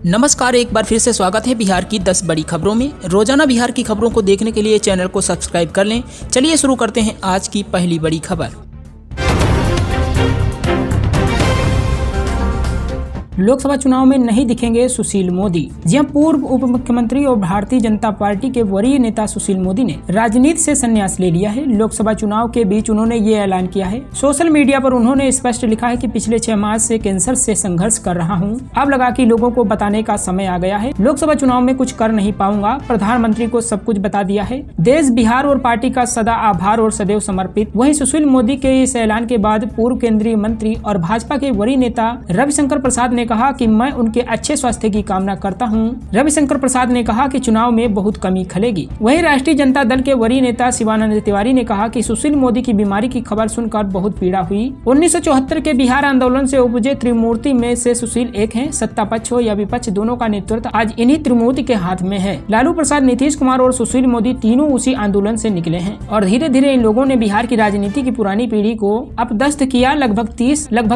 नमस्कार, एक बार फिर से स्वागत है बिहार की 10 बड़ी खबरों में। रोजाना बिहार की खबरों को देखने के लिए चैनल को सब्सक्राइब कर लें। चलिए शुरू करते हैं आज की पहली बड़ी खबर। लोकसभा चुनाव में नहीं दिखेंगे सुशील मोदी। जी हां, पूर्व उप मुख्यमंत्री और भारतीय जनता पार्टी के वरीय नेता सुशील मोदी ने राजनीति से संन्यास ले लिया है। लोकसभा चुनाव के बीच उन्होंने ये ऐलान किया है। सोशल मीडिया पर उन्होंने स्पष्ट लिखा है कि पिछले 6 माह से कैंसर से संघर्ष कर रहा हूं। अब लगा कि लोगों को बताने का समय आ गया है। लोकसभा चुनाव में कुछ कर नहीं पाऊंगा। प्रधानमंत्री को सब कुछ बता दिया है। देश, बिहार और पार्टी का सदा आभार और सदैव समर्पित। वहीं सुशील मोदी के इस ऐलान के बाद पूर्व केंद्रीय मंत्री और भाजपा के वरीय नेता रविशंकर प्रसाद ने कहा कि मैं उनके अच्छे स्वास्थ्य की कामना करता हूं। रविशंकर प्रसाद ने कहा कि चुनाव में बहुत कमी खलेगी। वहीं राष्ट्रीय जनता दल के वरीय नेता शिवानंद तिवारी ने कहा कि सुशील मोदी की बीमारी की खबर सुनकर बहुत पीड़ा हुई। 1974 के बिहार आंदोलन से उपजे त्रिमूर्ति में से सुशील एक हैं। सत्ता पक्ष हो या विपक्ष, दोनों का नेतृत्व आज इन्हीं त्रिमूर्ति के हाथ में है। लालू प्रसाद, नीतीश कुमार और सुशील मोदी तीनों उसी आंदोलन से निकले हैं और धीरे धीरे इन लोगों ने बिहार की राजनीति की पुरानी पीढ़ी को अपदस्थ किया। लगभग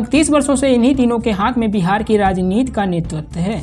30 वर्षों से इन्हीं तीनों के हाथ में बिहार की राजनीति का नेतृत्व है।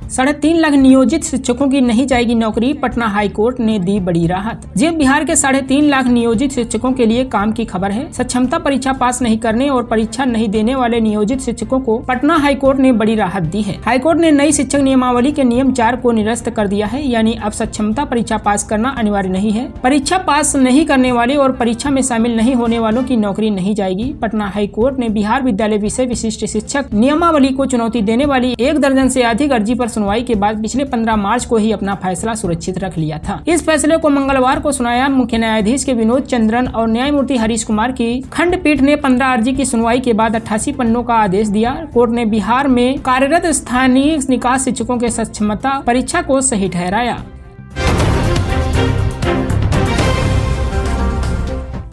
3.5 लाख नियोजित शिक्षकों की नहीं जाएगी नौकरी। पटना हाईकोर्ट ने दी बड़ी राहत। जी, बिहार के 3.5 लाख नियोजित शिक्षकों के लिए काम की खबर है। सक्षमता परीक्षा पास नहीं करने और परीक्षा नहीं देने वाले नियोजित शिक्षकों को पटना हाईकोर्ट ने बड़ी राहत दी है। हाईकोर्ट ने नई शिक्षक नियमावली के नियम 4 को निरस्त कर दिया है, यानी अब सक्षमता परीक्षा पास करना अनिवार्य नहीं है। परीक्षा पास नहीं करने वाले और परीक्षा में शामिल नहीं होने वालों की नौकरी नहीं जाएगी। पटना हाईकोर्ट ने बिहार विद्यालय विषय विशिष्ट शिक्षक नियमावली को चुनौती देने वाली 1 दर्जन से अधिक अर्जी पर सुनवाई के बाद पिछले 15 मार्च को ही अपना फैसला सुरक्षित रख लिया था। इस फैसले को मंगलवार को सुनाया मुख्य न्यायाधीश के विनोद चंद्रन और न्यायमूर्ति हरीश कुमार की खंडपीठ ने 15 अर्जी की सुनवाई के बाद 88 पन्नों का आदेश दिया। कोर्ट ने बिहार में कार्यरत स्थानीय निकास शिक्षकों के सक्षमता परीक्षा को सही ठहराया।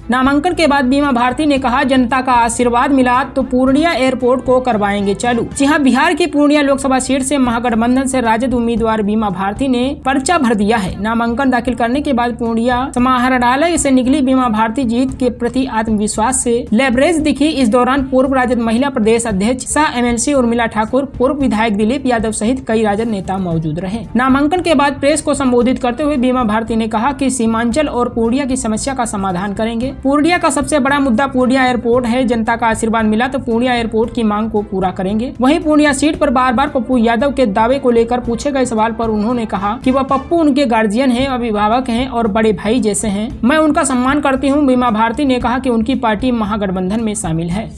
नामांकन के बाद बीमा भारती ने कहा, जनता का आशीर्वाद मिला तो पूर्णिया एयरपोर्ट को करवाएंगे चालू। जी हां, बिहार की पूर्णिया लोकसभा सीट से महागठबंधन से राजद उम्मीदवार बीमा भारती ने पर्चा भर दिया है। नामांकन दाखिल करने के बाद पूर्णिया समाहरणालय से निकली बीमा भारती जीत के प्रति आत्मविश्वास से लैबरेज दिखी। इस दौरान पूर्व राजद महिला प्रदेश अध्यक्ष सह MLC उर्मिला ठाकुर, पूर्व विधायक दिलीप यादव सहित कई राजद नेता मौजूद रहे। नामांकन के बाद प्रेस को संबोधित करते हुए बीमा भारती ने कहा कि सीमांचल और पूर्णिया की समस्या का समाधान करेंगे। पूर्णिया का सबसे बड़ा मुद्दा पूर्णिया एयरपोर्ट है। जनता का आशीर्वाद मिला तो पूर्णिया एयरपोर्ट की मांग को पूरा करेंगे। वहीं पूर्णिया सीट पर बार बार पप्पू यादव के दावे को लेकर पूछे गए सवाल पर उन्होंने कहा कि वह पप्पू उनके गार्जियन हैं, अभिभावक हैं और बड़े भाई जैसे हैं। मैं उनका सम्मान करती हूं। बीमा भारती ने कहा कि उनकी पार्टी महागठबंधन में शामिल है।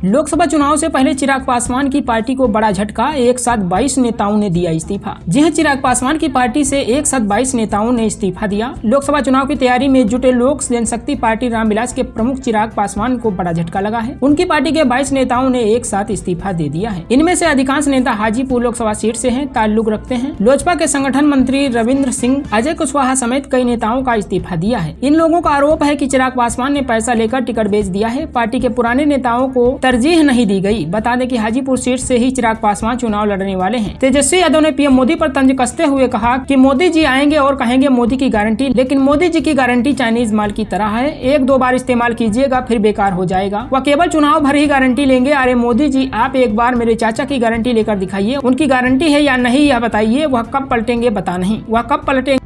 लोकसभा चुनाव से पहले चिराग पासवान की पार्टी को बड़ा झटका। एक साथ 22 नेताओं ने दिया इस्तीफा। जी हां, चिराग पासवान की पार्टी से एक साथ 22 नेताओं ने इस्तीफा दिया। लोकसभा चुनाव की तैयारी में जुटे लोक जनशक्ति पार्टी रामविलास के प्रमुख चिराग पासवान को बड़ा झटका लगा है। उनकी पार्टी के 22 नेताओं ने एक साथ इस्तीफा दे दिया है। इनमें से अधिकांश नेता हाजीपुर लोकसभा सीट से हैं, ताल्लुक रखते हैं। लोजपा के संगठन मंत्री रविंद्र सिंह, अजय कुशवाहा समेत कई नेताओं का इस्तीफा दिया है। इन लोगों का आरोप है कि चिराग पासवान ने पैसा लेकर टिकट बेच दिया है। पार्टी के पुराने नेताओं को तरजीह नहीं दी गई। बता दें कि हाजीपुर सीट से ही चिराग पासवान चुनाव लड़ने वाले हैं। तेजस्वी यादव ने पीएम मोदी पर तंज कसते हुए कहा कि मोदी जी आएंगे और कहेंगे मोदी की गारंटी, लेकिन मोदी जी की गारंटी चाइनीज माल की तरह है। 1-2 बार इस्तेमाल कीजिएगा फिर बेकार हो जाएगा। वह केवल चुनाव भर ही गारंटी लेंगे। अरे मोदी जी, आप एक बार मेरे चाचा की गारंटी लेकर दिखाइए, उनकी गारंटी है या नहीं यह बताइए। वह कब पलटेंगे पता नहीं, वह कब पलटेंगे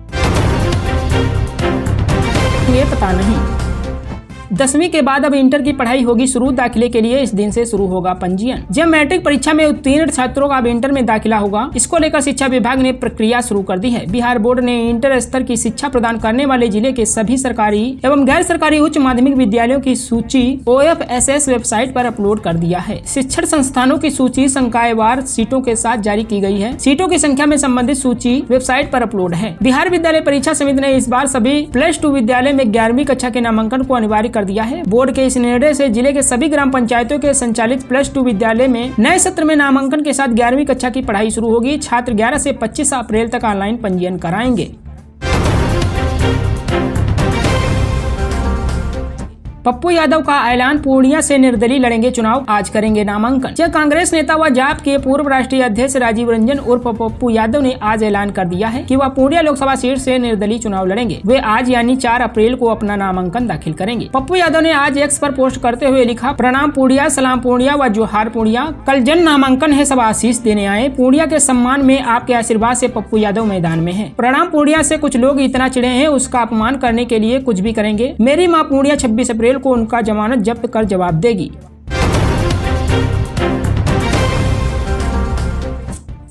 पता नहीं। 10वीं के बाद अब इंटर की पढ़ाई होगी शुरू। दाखिले के लिए इस दिन से शुरू होगा पंजीयन। जब मैट्रिक परीक्षा में उत्तीर्ण छात्रों का अब इंटर में दाखिला होगा, इसको लेकर शिक्षा विभाग ने प्रक्रिया शुरू कर दी है। बिहार बोर्ड ने इंटर स्तर की शिक्षा प्रदान करने वाले जिले के सभी सरकारी एवं गैर सरकारी उच्च माध्यमिक विद्यालयों की सूची OFSS वेबसाइट पर अपलोड कर दिया है। शिक्षण संस्थानों की सूची संकायवार सीटों के साथ जारी की गई है। सीटों की संख्या में संबंधित सूची वेबसाइट पर अपलोड है। बिहार विद्यालय परीक्षा समिति ने इस बार सभी +2 विद्यालय में 11वीं कक्षा के नामांकन को अनिवार्य कर दिया है। बोर्ड के इस निर्णय से जिले के सभी ग्राम पंचायतों के संचालित +2 विद्यालय में नए सत्र में नामांकन के साथ 11वीं कक्षा की पढ़ाई शुरू होगी। छात्र 11 से 25 अप्रैल तक ऑनलाइन पंजीयन कराएंगे। पप्पू यादव का ऐलान, पूर्णिया से निर्दलीय लड़ेंगे चुनाव, आज करेंगे नामांकन। कांग्रेस नेता व जाप के पूर्व राष्ट्रीय अध्यक्ष राजीव रंजन उर्फ पप्पू यादव ने आज ऐलान कर दिया है कि वह पूर्णिया लोकसभा सीट से निर्दलीय चुनाव लड़ेंगे। वे आज यानी 4 अप्रैल को अपना नामांकन दाखिल करेंगे। पप्पू यादव ने आज एक्स पर पोस्ट करते हुए लिखा, प्रणाम पूर्णिया, सलाम पूर्णिया व जोहार पूर्णिया। कल जन नामांकन है, सब आशीष देने आए। पूर्णिया के सम्मान में आपके आशीर्वाद से पप्पू यादव मैदान में है। प्रणाम पूर्णिया से कुछ लोग इतना चिढ़े हैं, उसका अपमान करने के लिए कुछ भी करेंगे। मेरी मां पूर्णिया 26 अप्रैल को उनका जमानत जब्त कर जवाब देगी।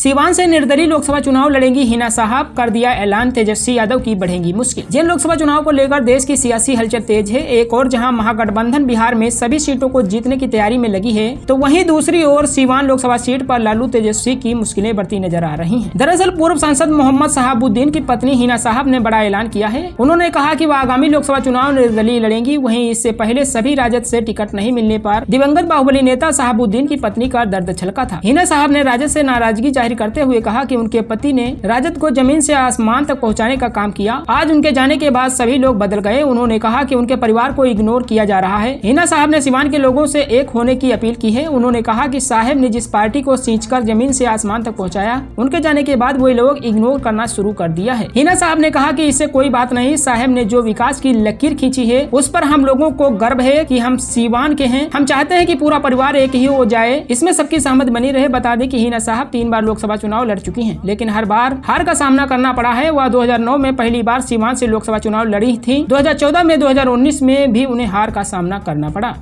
सीवान से निर्दलीय लोकसभा चुनाव लड़ेंगी हिना साहब, कर दिया ऐलान, तेजस्वी यादव की बढ़ेगी मुश्किल। जिन लोकसभा चुनाव को लेकर देश की सियासी हलचल तेज है, एक और जहां महागठबंधन बिहार में सभी सीटों को जीतने की तैयारी में लगी है, तो वहीं दूसरी ओर सीवान लोकसभा सीट पर लालू तेजस्वी की मुश्किलें बढ़ती नजर आ रही हैं। दरअसल पूर्व सांसद मोहम्मद शहाबुद्दीन की पत्नी हिना साहब ने बड़ा ऐलान किया है। उन्होंने कहा कि वह आगामी लोकसभा चुनाव निर्दलीय लड़ेंगी। वहीं इससे पहले सभी राजद से टिकट नहीं मिलने पर दिवंगत बाहुबली नेता शहाबुद्दीन की पत्नी का दर्द छलका था। हिना साहब ने राजद से नाराजगी जाहिर करते हुए कहा कि उनके पति ने राजद को जमीन से आसमान तक पहुंचाने का काम किया। आज उनके जाने के बाद सभी लोग बदल गए। उन्होंने कहा कि उनके परिवार को इग्नोर किया जा रहा है। हिना साहब ने सीवान के लोगों से एक होने की अपील की है। उन्होंने कहा कि साहब ने जिस पार्टी को सींचकर जमीन से आसमान तक पहुंचाया, उनके जाने के बाद वो लोग इग्नोर करना शुरू कर दिया है। हिना साहब ने कहा कि इससे कोई बात नहीं, साहब ने जो विकास की लकीर खींची है उस पर हम लोगों को गर्व है कि हम सीवान के हैं। हम चाहते हैं कि पूरा परिवार एक ही हो जाए, इसमें सबकी सहमति बनी रहे। बता दें कि हिना साहब 3 बार लोकसभा चुनाव लड़ चुकी हैं, लेकिन हर बार हार का सामना करना पड़ा है। वह 2009 में पहली बार सीवान से लोकसभा चुनाव लड़ी थी। 2014 में 2019 में भी उन्हें हार का सामना करना पड़ा।